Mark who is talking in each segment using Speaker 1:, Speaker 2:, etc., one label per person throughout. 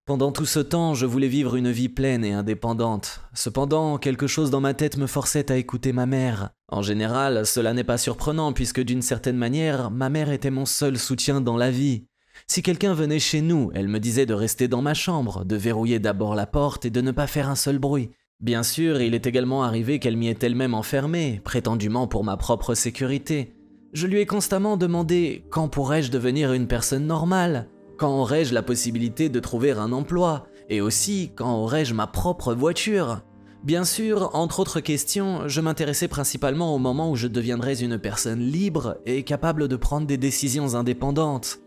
Speaker 1: Pendant tout ce temps, je voulais vivre une vie pleine et indépendante. Cependant, quelque chose dans ma tête me forçait à écouter ma mère. En général, cela n'est pas surprenant puisque d'une certaine manière, ma mère était mon seul soutien dans la vie. Si quelqu'un venait chez nous, elle me disait de rester dans ma chambre, de verrouiller d'abord la porte et de ne pas faire un seul bruit. Bien sûr, il est également arrivé qu'elle m'y ait elle-même enfermée, prétendument pour ma propre sécurité. Je lui ai constamment demandé « Quand pourrais-je devenir une personne normale ? Quand aurais-je la possibilité de trouver un emploi ? Et aussi, quand aurais-je ma propre voiture ?» Bien sûr, entre autres questions, je m'intéressais principalement au moment où je deviendrais une personne libre et capable de prendre des décisions indépendantes.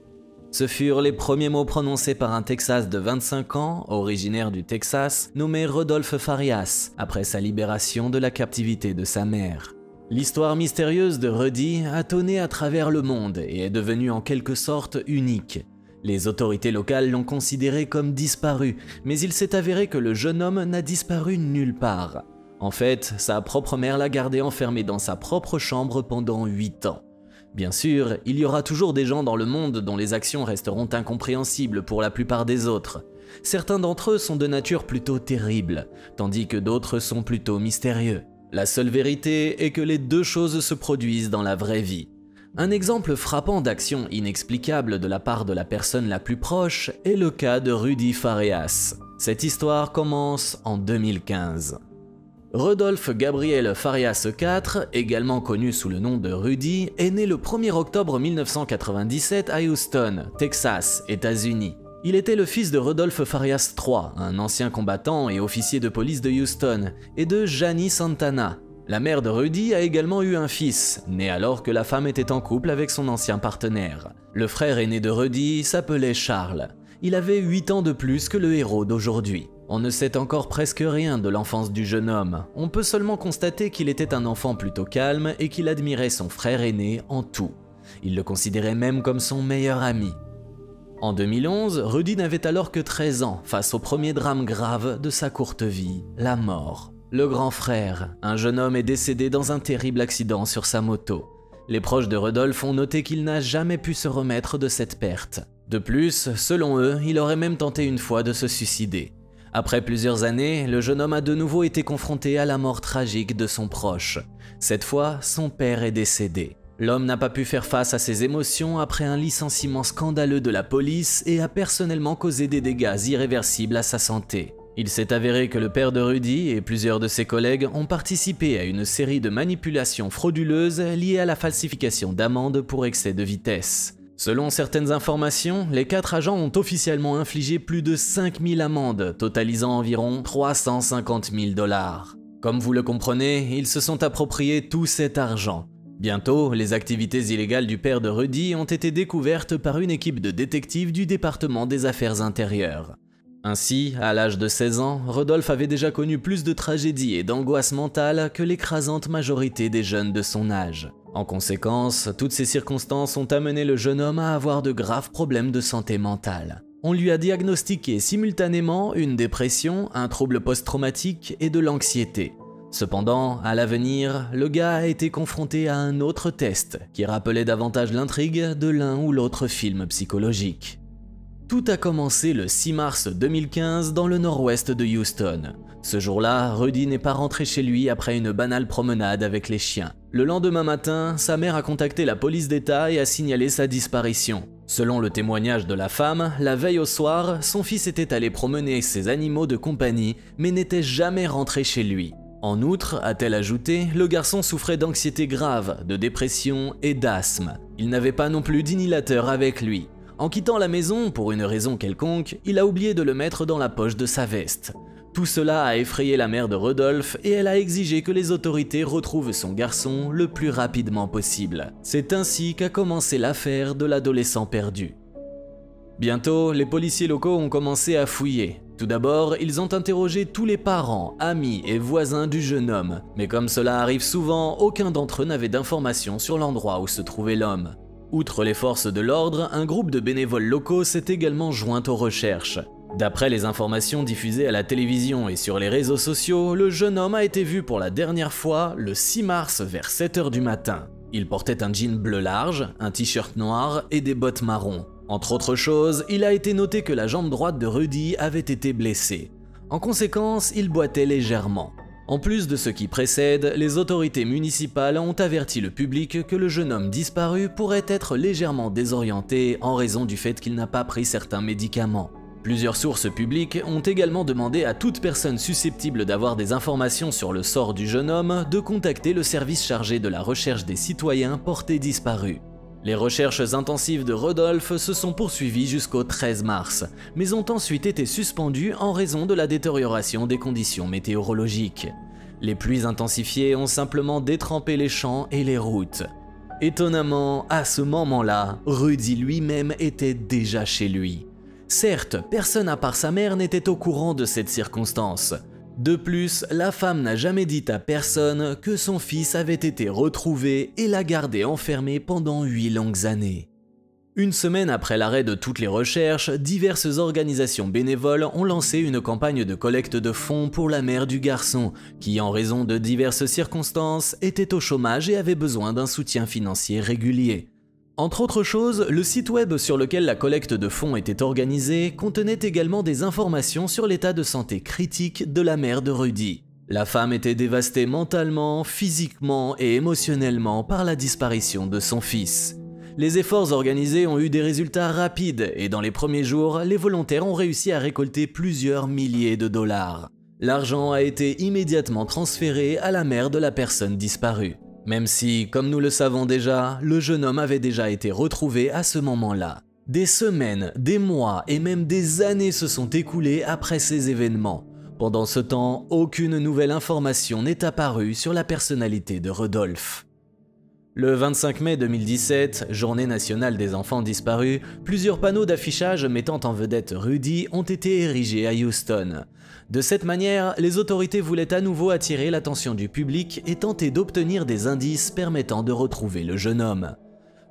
Speaker 1: Ce furent les premiers mots prononcés par un Texas de 25 ans, originaire du Texas, nommé Rodolphe Farias, après sa libération de la captivité de sa mère. L'histoire mystérieuse de Rudy a tonné à travers le monde et est devenue en quelque sorte unique. Les autorités locales l'ont considéré comme disparu, mais il s'est avéré que le jeune homme n'a disparu nulle part. En fait, sa propre mère l'a gardé enfermé dans sa propre chambre pendant 8 ans. Bien sûr, il y aura toujours des gens dans le monde dont les actions resteront incompréhensibles pour la plupart des autres. Certains d'entre eux sont de nature plutôt terrible, tandis que d'autres sont plutôt mystérieux. La seule vérité est que les deux choses se produisent dans la vraie vie. Un exemple frappant d'action inexplicable de la part de la personne la plus proche est le cas de Rudy Farias. Cette histoire commence en 2015. Rodolphe Gabriel Farias IV, également connu sous le nom de Rudy, est né le 1er octobre 1997 à Houston, Texas, États-Unis. Il était le fils de Rodolphe Farias III, un ancien combattant et officier de police de Houston, et de Janie Santana. La mère de Rudy a également eu un fils, né alors que la femme était en couple avec son ancien partenaire. Le frère aîné de Rudy s'appelait Charles. Il avait 8 ans de plus que le héros d'aujourd'hui. On ne sait encore presque rien de l'enfance du jeune homme. On peut seulement constater qu'il était un enfant plutôt calme et qu'il admirait son frère aîné en tout. Il le considérait même comme son meilleur ami. En 2011, Rudy n'avait alors que 13 ans face au premier drame grave de sa courte vie, la mort. Le grand frère, un jeune homme est décédé dans un terrible accident sur sa moto. Les proches de Rodolphe ont noté qu'il n'a jamais pu se remettre de cette perte. De plus, selon eux, il aurait même tenté une fois de se suicider. Après plusieurs années, le jeune homme a de nouveau été confronté à la mort tragique de son proche. Cette fois, son père est décédé. L'homme n'a pas pu faire face à ses émotions après un licenciement scandaleux de la police et a personnellement causé des dégâts irréversibles à sa santé. Il s'est avéré que le père de Rudy et plusieurs de ses collègues ont participé à une série de manipulations frauduleuses liées à la falsification d'amendes pour excès de vitesse. Selon certaines informations, les 4 agents ont officiellement infligé plus de 5000 amendes, totalisant environ 350 000 $. Comme vous le comprenez, ils se sont appropriés tout cet argent. Bientôt, les activités illégales du père de Rudy ont été découvertes par une équipe de détectives du département des affaires intérieures. Ainsi, à l'âge de 16 ans, Rodolphe avait déjà connu plus de tragédies et d'angoisses mentales que l'écrasante majorité des jeunes de son âge. En conséquence, toutes ces circonstances ont amené le jeune homme à avoir de graves problèmes de santé mentale. On lui a diagnostiqué simultanément une dépression, un trouble post-traumatique et de l'anxiété. Cependant, à l'avenir, le gars a été confronté à un autre test qui rappelait davantage l'intrigue de l'un ou l'autre film psychologique. Tout a commencé le 6 mars 2015 dans le nord-ouest de Houston. Ce jour-là, Rudy n'est pas rentré chez lui après une banale promenade avec les chiens. Le lendemain matin, sa mère a contacté la police d'État et a signalé sa disparition. Selon le témoignage de la femme, la veille au soir, son fils était allé promener ses animaux de compagnie, mais n'était jamais rentré chez lui. En outre, a-t-elle ajouté, le garçon souffrait d'anxiété grave, de dépression et d'asthme. Il n'avait pas non plus d'inhalateur avec lui. En quittant la maison, pour une raison quelconque, il a oublié de le mettre dans la poche de sa veste. Tout cela a effrayé la mère de Rodolphe et elle a exigé que les autorités retrouvent son garçon le plus rapidement possible. C'est ainsi qu'a commencé l'affaire de l'adolescent perdu. Bientôt, les policiers locaux ont commencé à fouiller. Tout d'abord, ils ont interrogé tous les parents, amis et voisins du jeune homme. Mais comme cela arrive souvent, aucun d'entre eux n'avait d'informations sur l'endroit où se trouvait l'homme. Outre les forces de l'ordre, un groupe de bénévoles locaux s'est également joint aux recherches. D'après les informations diffusées à la télévision et sur les réseaux sociaux, le jeune homme a été vu pour la dernière fois le 6 mars vers 7 h du matin. Il portait un jean bleu large, un t-shirt noir et des bottes marron. Entre autres choses, il a été noté que la jambe droite de Rudy avait été blessée. En conséquence, il boitait légèrement. En plus de ce qui précède, les autorités municipales ont averti le public que le jeune homme disparu pourrait être légèrement désorienté en raison du fait qu'il n'a pas pris certains médicaments. Plusieurs sources publiques ont également demandé à toute personne susceptible d'avoir des informations sur le sort du jeune homme de contacter le service chargé de la recherche des citoyens portés disparus. Les recherches intensives de Rodolphe se sont poursuivies jusqu'au 13 mars, mais ont ensuite été suspendues en raison de la détérioration des conditions météorologiques. Les pluies intensifiées ont simplement détrempé les champs et les routes. Étonnamment, à ce moment-là, Rudy lui-même était déjà chez lui. Certes, personne à part sa mère n'était au courant de cette circonstance. De plus, la femme n'a jamais dit à personne que son fils avait été retrouvé et l'a gardé enfermé pendant 8 longues années. Une semaine après l'arrêt de toutes les recherches, diverses organisations bénévoles ont lancé une campagne de collecte de fonds pour la mère du garçon, qui en raison de diverses circonstances était au chômage et avait besoin d'un soutien financier régulier. Entre autres choses, le site web sur lequel la collecte de fonds était organisée contenait également des informations sur l'état de santé critique de la mère de Rudy. La femme était dévastée mentalement, physiquement et émotionnellement par la disparition de son fils. Les efforts organisés ont eu des résultats rapides et dans les premiers jours, les volontaires ont réussi à récolter plusieurs milliers de dollars. L'argent a été immédiatement transféré à la mère de la personne disparue. Même si, comme nous le savons déjà, le jeune homme avait déjà été retrouvé à ce moment-là. Des semaines, des mois et même des années se sont écoulés après ces événements. Pendant ce temps, aucune nouvelle information n'est apparue sur la personnalité de Rodolphe. Le 25 mai 2017, journée nationale des enfants disparus, plusieurs panneaux d'affichage mettant en vedette Rudy ont été érigés à Houston. De cette manière, les autorités voulaient à nouveau attirer l'attention du public et tenter d'obtenir des indices permettant de retrouver le jeune homme.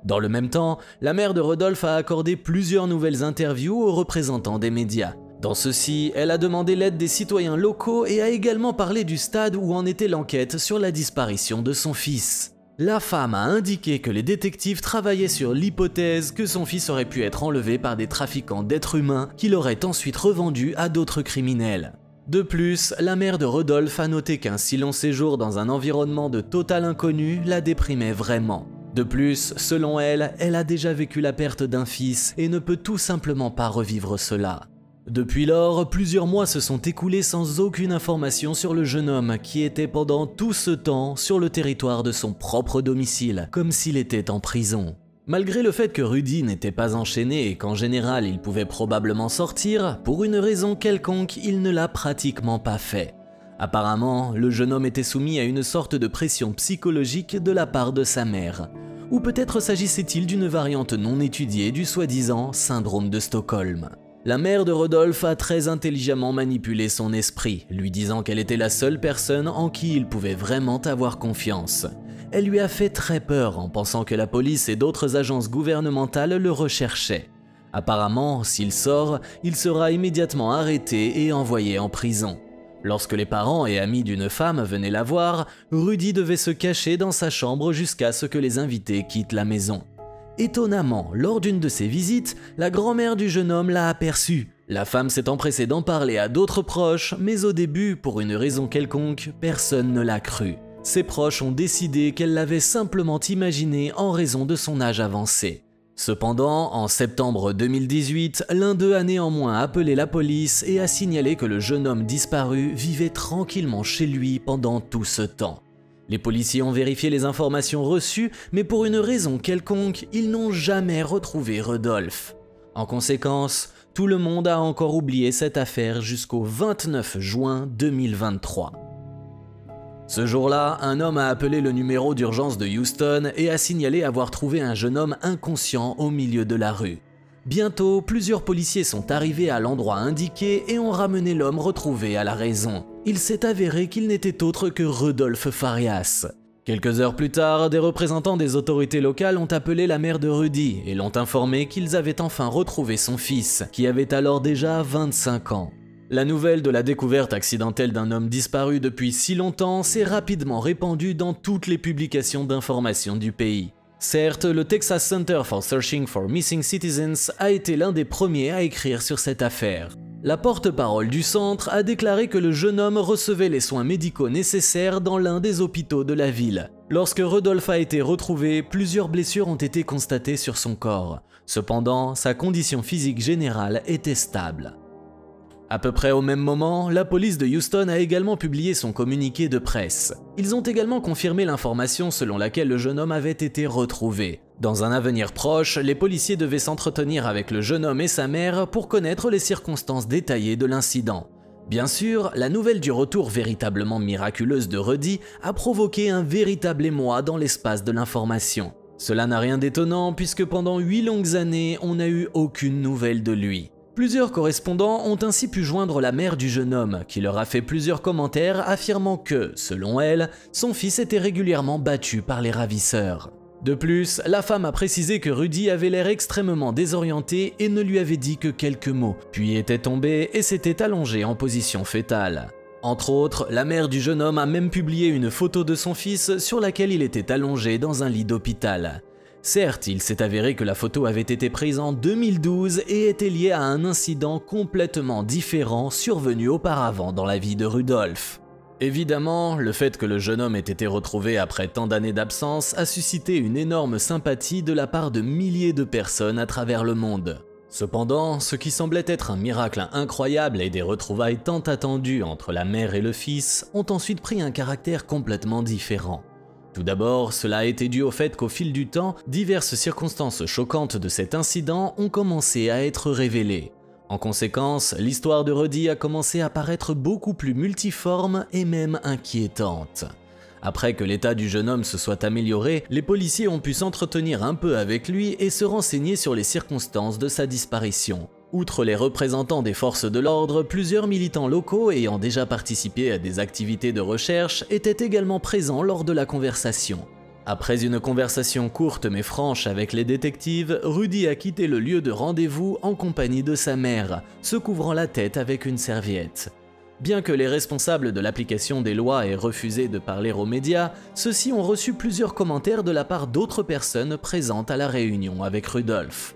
Speaker 1: Dans le même temps, la mère de Rodolphe a accordé plusieurs nouvelles interviews aux représentants des médias. Dans ceux-ci, elle a demandé l'aide des citoyens locaux et a également parlé du stade où en était l'enquête sur la disparition de son fils. La femme a indiqué que les détectives travaillaient sur l'hypothèse que son fils aurait pu être enlevé par des trafiquants d'êtres humains qui l'auraient ensuite revendu à d'autres criminels. De plus, la mère de Rodolphe a noté qu'un si long séjour dans un environnement de total inconnu la déprimait vraiment. De plus, selon elle, elle a déjà vécu la perte d'un fils et ne peut tout simplement pas revivre cela. Depuis lors, plusieurs mois se sont écoulés sans aucune information sur le jeune homme qui était pendant tout ce temps sur le territoire de son propre domicile, comme s'il était en prison. Malgré le fait que Rudy n'était pas enchaîné et qu'en général il pouvait probablement sortir, pour une raison quelconque, il ne l'a pratiquement pas fait. Apparemment, le jeune homme était soumis à une sorte de pression psychologique de la part de sa mère. Ou peut-être s'agissait-il d'une variante non étudiée du soi-disant syndrome de Stockholm. La mère de Rodolphe a très intelligemment manipulé son esprit, lui disant qu'elle était la seule personne en qui il pouvait vraiment avoir confiance. Elle lui a fait très peur en pensant que la police et d'autres agences gouvernementales le recherchaient. Apparemment, s'il sort, il sera immédiatement arrêté et envoyé en prison. Lorsque les parents et amis d'une femme venaient la voir, Rudy devait se cacher dans sa chambre jusqu'à ce que les invités quittent la maison. Étonnamment, lors d'une de ses visites, la grand-mère du jeune homme l'a aperçu. La femme s'est empressée d'en parler à d'autres proches, mais au début, pour une raison quelconque, personne ne l'a cru. Ses proches ont décidé qu'elle l'avait simplement imaginé en raison de son âge avancé. Cependant, en septembre 2018, l'un d'eux a néanmoins appelé la police et a signalé que le jeune homme disparu vivait tranquillement chez lui pendant tout ce temps. Les policiers ont vérifié les informations reçues, mais pour une raison quelconque, ils n'ont jamais retrouvé Rodolphe. En conséquence, tout le monde a encore oublié cette affaire jusqu'au 29 juin 2023. Ce jour-là, un homme a appelé le numéro d'urgence de Houston et a signalé avoir trouvé un jeune homme inconscient au milieu de la rue. Bientôt, plusieurs policiers sont arrivés à l'endroit indiqué et ont ramené l'homme retrouvé à la raison. Il s'est avéré qu'il n'était autre que Rodolphe Farias. Quelques heures plus tard, des représentants des autorités locales ont appelé la mère de Rudy et l'ont informé qu'ils avaient enfin retrouvé son fils, qui avait alors déjà 25 ans. La nouvelle de la découverte accidentelle d'un homme disparu depuis si longtemps s'est rapidement répandue dans toutes les publications d'information du pays. Certes, le Texas Center for Searching for Missing Citizens a été l'un des premiers à écrire sur cette affaire. La porte-parole du centre a déclaré que le jeune homme recevait les soins médicaux nécessaires dans l'un des hôpitaux de la ville. Lorsque Rudolph a été retrouvé, plusieurs blessures ont été constatées sur son corps. Cependant, sa condition physique générale était stable. À peu près au même moment, la police de Houston a également publié son communiqué de presse. Ils ont également confirmé l'information selon laquelle le jeune homme avait été retrouvé. Dans un avenir proche, les policiers devaient s'entretenir avec le jeune homme et sa mère pour connaître les circonstances détaillées de l'incident. Bien sûr, la nouvelle du retour véritablement miraculeuse de Rudy a provoqué un véritable émoi dans l'espace de l'information. Cela n'a rien d'étonnant puisque pendant 8 longues années, on n'a eu aucune nouvelle de lui. Plusieurs correspondants ont ainsi pu joindre la mère du jeune homme, qui leur a fait plusieurs commentaires affirmant que, selon elle, son fils était régulièrement battu par les ravisseurs. De plus, la femme a précisé que Rudy avait l'air extrêmement désorienté et ne lui avait dit que quelques mots, puis était tombé et s'était allongé en position fœtale. Entre autres, la mère du jeune homme a même publié une photo de son fils sur laquelle il était allongé dans un lit d'hôpital. Certes, il s'est avéré que la photo avait été prise en 2012 et était liée à un incident complètement différent survenu auparavant dans la vie de Rudolph. Évidemment, le fait que le jeune homme ait été retrouvé après tant d'années d'absence a suscité une énorme sympathie de la part de milliers de personnes à travers le monde. Cependant, ce qui semblait être un miracle incroyable et des retrouvailles tant attendues entre la mère et le fils ont ensuite pris un caractère complètement différent. Tout d'abord, cela a été dû au fait qu'au fil du temps, diverses circonstances choquantes de cet incident ont commencé à être révélées. En conséquence, l'histoire de Rudy a commencé à paraître beaucoup plus multiforme et même inquiétante. Après que l'état du jeune homme se soit amélioré, les policiers ont pu s'entretenir un peu avec lui et se renseigner sur les circonstances de sa disparition. Outre les représentants des forces de l'ordre, plusieurs militants locaux ayant déjà participé à des activités de recherche étaient également présents lors de la conversation. Après une conversation courte mais franche avec les détectives, Rudy a quitté le lieu de rendez-vous en compagnie de sa mère, se couvrant la tête avec une serviette. Bien que les responsables de l'application des lois aient refusé de parler aux médias, ceux-ci ont reçu plusieurs commentaires de la part d'autres personnes présentes à la réunion avec Rudolph.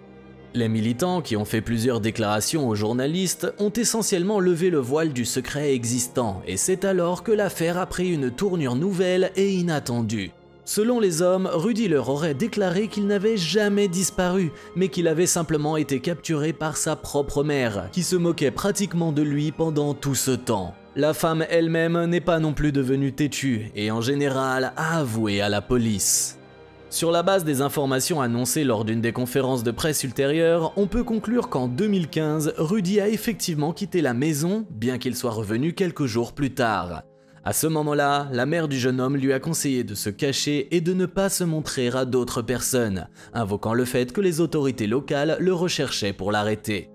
Speaker 1: Les militants, qui ont fait plusieurs déclarations aux journalistes, ont essentiellement levé le voile du secret existant, et c'est alors que l'affaire a pris une tournure nouvelle et inattendue. Selon les hommes, Rudy leur aurait déclaré qu'il n'avait jamais disparu, mais qu'il avait simplement été capturé par sa propre mère, qui se moquait pratiquement de lui pendant tout ce temps. La femme elle-même n'est pas non plus devenue têtue, et en général a avoué à la police. Sur la base des informations annoncées lors d'une des conférences de presse ultérieures, on peut conclure qu'en 2015, Rudy a effectivement quitté la maison, bien qu'il soit revenu quelques jours plus tard. À ce moment-là, la mère du jeune homme lui a conseillé de se cacher et de ne pas se montrer à d'autres personnes, invoquant le fait que les autorités locales le recherchaient pour l'arrêter.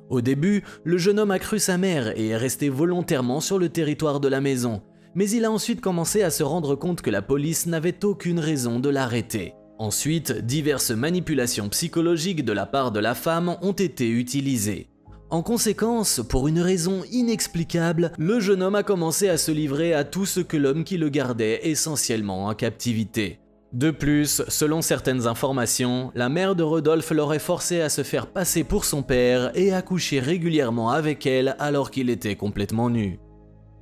Speaker 1: Au début, le jeune homme a cru sa mère et est resté volontairement sur le territoire de la maison. Mais il a ensuite commencé à se rendre compte que la police n'avait aucune raison de l'arrêter. Ensuite, diverses manipulations psychologiques de la part de la femme ont été utilisées. En conséquence, pour une raison inexplicable, le jeune homme a commencé à se livrer à tout ce que l'homme qui le gardait essentiellement en captivité. De plus, selon certaines informations, la mère de Rudolph l'aurait forcé à se faire passer pour son père et à coucher régulièrement avec elle alors qu'il était complètement nu.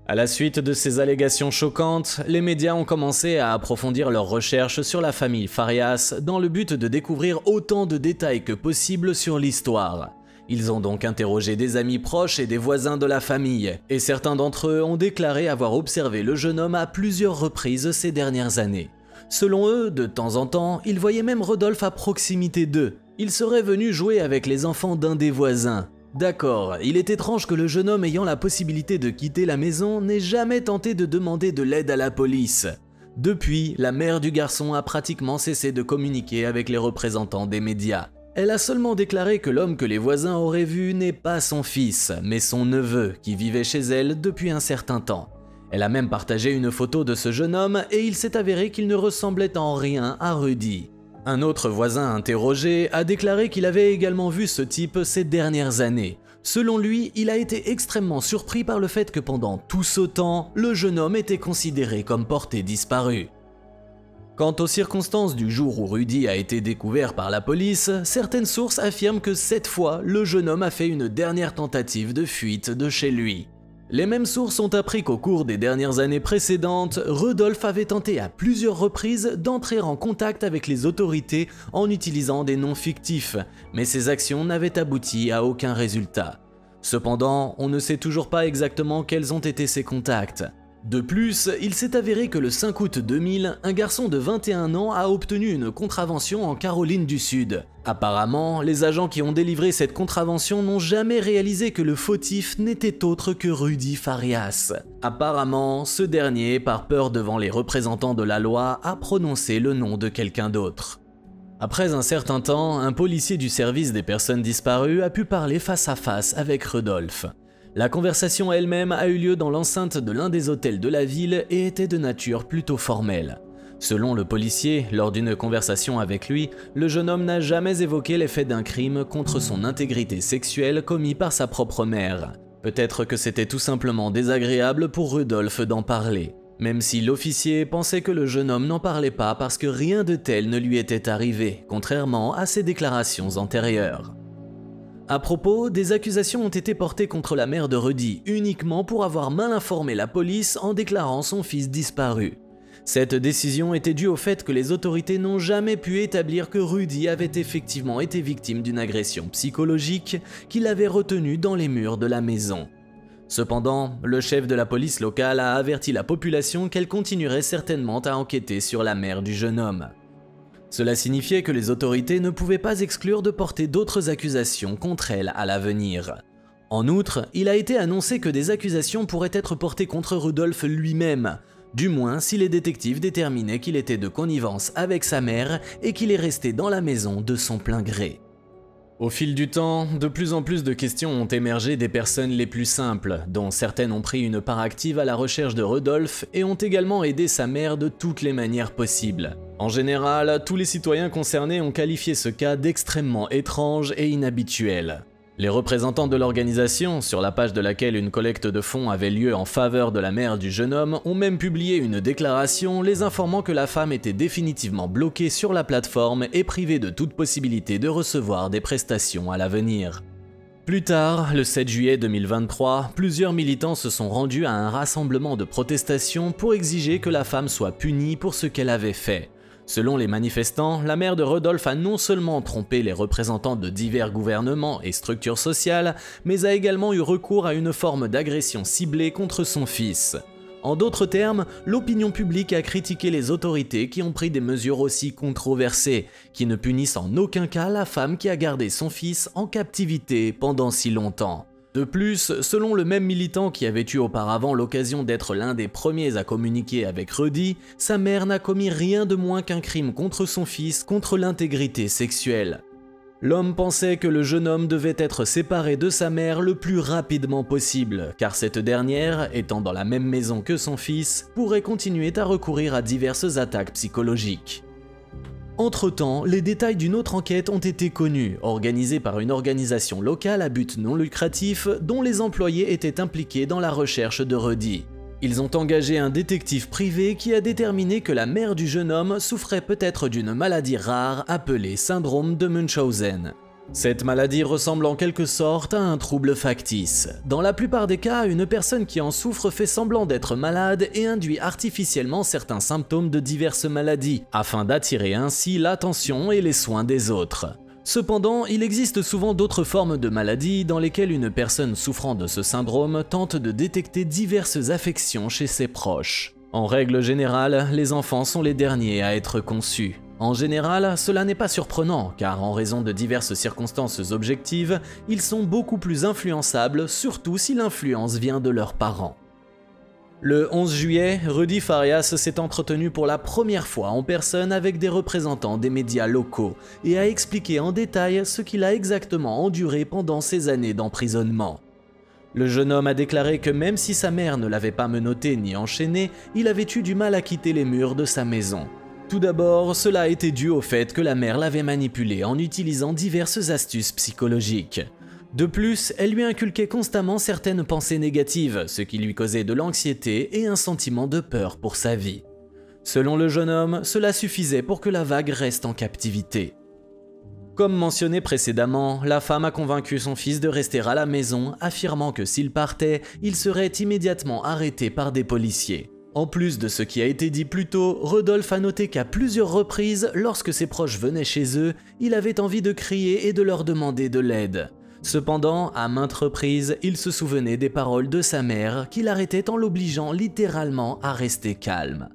Speaker 1: À la suite de ces allégations choquantes, les médias ont commencé à approfondir leurs recherches sur la famille Farias dans le but de découvrir autant de détails que possible sur l'histoire. Ils ont donc interrogé des amis proches et des voisins de la famille, et certains d'entre eux ont déclaré avoir observé le jeune homme à plusieurs reprises ces dernières années. Selon eux, de temps en temps, ils voyaient même Rudolph à proximité d'eux. Il serait venu jouer avec les enfants d'un des voisins. D'accord, il est étrange que le jeune homme ayant la possibilité de quitter la maison n'ait jamais tenté de demander de l'aide à la police. Depuis, la mère du garçon a pratiquement cessé de communiquer avec les représentants des médias. Elle a seulement déclaré que l'homme que les voisins auraient vu n'est pas son fils, mais son neveu, qui vivait chez elle depuis un certain temps. Elle a même partagé une photo de ce jeune homme et il s'est avéré qu'il ne ressemblait en rien à Rudy. Un autre voisin interrogé a déclaré qu'il avait également vu ce type ces dernières années. Selon lui, il a été extrêmement surpris par le fait que pendant tout ce temps, le jeune homme était considéré comme porté disparu. Quant aux circonstances du jour où Rudy a été découvert par la police, certaines sources affirment que cette fois, le jeune homme a fait une dernière tentative de fuite de chez lui. Les mêmes sources ont appris qu'au cours des dernières années précédentes, Rudolf avait tenté à plusieurs reprises d'entrer en contact avec les autorités en utilisant des noms fictifs, mais ses actions n'avaient abouti à aucun résultat. Cependant, on ne sait toujours pas exactement quels ont été ses contacts. De plus, il s'est avéré que le 5 août 2000, un garçon de 21 ans a obtenu une contravention en Caroline du Sud. Apparemment, les agents qui ont délivré cette contravention n'ont jamais réalisé que le fautif n'était autre que Rudy Farias. Apparemment, ce dernier, par peur devant les représentants de la loi, a prononcé le nom de quelqu'un d'autre. Après un certain temps, un policier du service des personnes disparues a pu parler face à face avec Rudolf. La conversation elle-même a eu lieu dans l'enceinte de l'un des hôtels de la ville et était de nature plutôt formelle. Selon le policier, lors d'une conversation avec lui, le jeune homme n'a jamais évoqué les faits d'un crime contre son intégrité sexuelle commis par sa propre mère. Peut-être que c'était tout simplement désagréable pour Rudolf d'en parler, même si l'officier pensait que le jeune homme n'en parlait pas parce que rien de tel ne lui était arrivé, contrairement à ses déclarations antérieures. À propos, des accusations ont été portées contre la mère de Rudy uniquement pour avoir mal informé la police en déclarant son fils disparu. Cette décision était due au fait que les autorités n'ont jamais pu établir que Rudy avait effectivement été victime d'une agression psychologique qui l'avait retenu dans les murs de la maison. Cependant, le chef de la police locale a averti la population qu'elle continuerait certainement à enquêter sur la mère du jeune homme. Cela signifiait que les autorités ne pouvaient pas exclure de porter d'autres accusations contre elle à l'avenir. En outre, il a été annoncé que des accusations pourraient être portées contre Rudolf lui-même, du moins si les détectives déterminaient qu'il était de connivence avec sa mère et qu'il est resté dans la maison de son plein gré. Au fil du temps, de plus en plus de questions ont émergé des personnes les plus simples, dont certaines ont pris une part active à la recherche de Rudolf et ont également aidé sa mère de toutes les manières possibles. En général, tous les citoyens concernés ont qualifié ce cas d'extrêmement étrange et inhabituel. Les représentants de l'organisation, sur la page de laquelle une collecte de fonds avait lieu en faveur de la mère du jeune homme, ont même publié une déclaration les informant que la femme était définitivement bloquée sur la plateforme et privée de toute possibilité de recevoir des prestations à l'avenir. Plus tard, le 7 juillet 2023, plusieurs militants se sont rendus à un rassemblement de protestation pour exiger que la femme soit punie pour ce qu'elle avait fait. Selon les manifestants, la mère de Rudolf a non seulement trompé les représentants de divers gouvernements et structures sociales, mais a également eu recours à une forme d'agression ciblée contre son fils. En d'autres termes, l'opinion publique a critiqué les autorités qui ont pris des mesures aussi controversées, qui ne punissent en aucun cas la femme qui a gardé son fils en captivité pendant si longtemps. De plus, selon le même militant qui avait eu auparavant l'occasion d'être l'un des premiers à communiquer avec Rudy, sa mère n'a commis rien de moins qu'un crime contre son fils, contre l'intégrité sexuelle. L'homme pensait que le jeune homme devait être séparé de sa mère le plus rapidement possible, car cette dernière, étant dans la même maison que son fils, pourrait continuer à recourir à diverses attaques psychologiques. Entre-temps, les détails d'une autre enquête ont été connus, organisée par une organisation locale à but non lucratif dont les employés étaient impliqués dans la recherche de Rudy. Ils ont engagé un détective privé qui a déterminé que la mère du jeune homme souffrait peut-être d'une maladie rare appelée syndrome de Munchausen. Cette maladie ressemble en quelque sorte à un trouble factice. Dans la plupart des cas, une personne qui en souffre fait semblant d'être malade et induit artificiellement certains symptômes de diverses maladies, afin d'attirer ainsi l'attention et les soins des autres. Cependant, il existe souvent d'autres formes de maladies dans lesquelles une personne souffrant de ce syndrome tente de détecter diverses affections chez ses proches. En règle générale, les enfants sont les derniers à être conçus. En général, cela n'est pas surprenant, car en raison de diverses circonstances objectives, ils sont beaucoup plus influençables, surtout si l'influence vient de leurs parents. Le 11 juillet, Rudy Farias s'est entretenu pour la première fois en personne avec des représentants des médias locaux et a expliqué en détail ce qu'il a exactement enduré pendant ces années d'emprisonnement. Le jeune homme a déclaré que même si sa mère ne l'avait pas menotté ni enchaîné, il avait eu du mal à quitter les murs de sa maison. Tout d'abord, cela a été dû au fait que la mère l'avait manipulé en utilisant diverses astuces psychologiques. De plus, elle lui inculquait constamment certaines pensées négatives, ce qui lui causait de l'anxiété et un sentiment de peur pour sa vie. Selon le jeune homme, cela suffisait pour que la vague reste en captivité. Comme mentionné précédemment, la femme a convaincu son fils de rester à la maison, affirmant que s'il partait, il serait immédiatement arrêté par des policiers. En plus de ce qui a été dit plus tôt, Rodolphe a noté qu'à plusieurs reprises, lorsque ses proches venaient chez eux, il avait envie de crier et de leur demander de l'aide. Cependant, à maintes reprises, il se souvenait des paroles de sa mère qui l'arrêtait en l'obligeant littéralement à rester calme.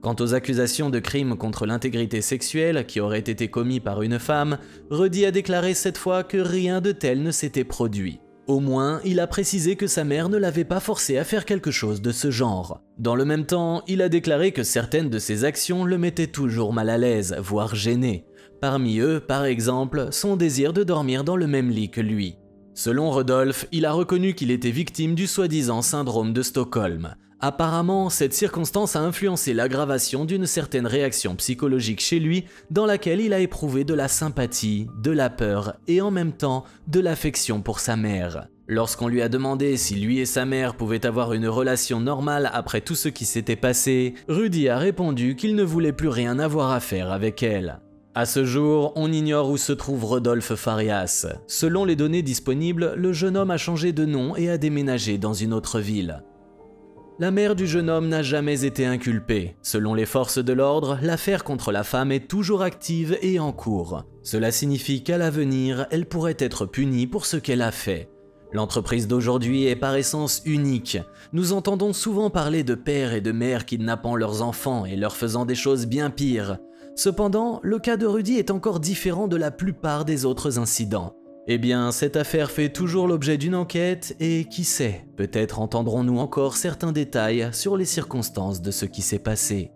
Speaker 1: Quant aux accusations de crimes contre l'intégrité sexuelle qui auraient été commis par une femme, Rudy a déclaré cette fois que rien de tel ne s'était produit. Au moins, il a précisé que sa mère ne l'avait pas forcé à faire quelque chose de ce genre. Dans le même temps, il a déclaré que certaines de ses actions le mettaient toujours mal à l'aise, voire gêné. Parmi eux, par exemple, son désir de dormir dans le même lit que lui. Selon Rodolphe, il a reconnu qu'il était victime du soi-disant syndrome de Stockholm. Apparemment, cette circonstance a influencé l'aggravation d'une certaine réaction psychologique chez lui dans laquelle il a éprouvé de la sympathie, de la peur et en même temps de l'affection pour sa mère. Lorsqu'on lui a demandé si lui et sa mère pouvaient avoir une relation normale après tout ce qui s'était passé, Rudy a répondu qu'il ne voulait plus rien avoir à faire avec elle. À ce jour, on ignore où se trouve Rodolphe Farias. Selon les données disponibles, le jeune homme a changé de nom et a déménagé dans une autre ville. La mère du jeune homme n'a jamais été inculpée. Selon les forces de l'ordre, l'affaire contre la femme est toujours active et en cours. Cela signifie qu'à l'avenir, elle pourrait être punie pour ce qu'elle a fait. L'entreprise d'aujourd'hui est par essence unique. Nous entendons souvent parler de pères et de mères kidnappant leurs enfants et leur faisant des choses bien pires. Cependant, le cas de Rudy est encore différent de la plupart des autres incidents. Eh bien, cette affaire fait toujours l'objet d'une enquête et qui sait, peut-être entendrons-nous encore certains détails sur les circonstances de ce qui s'est passé.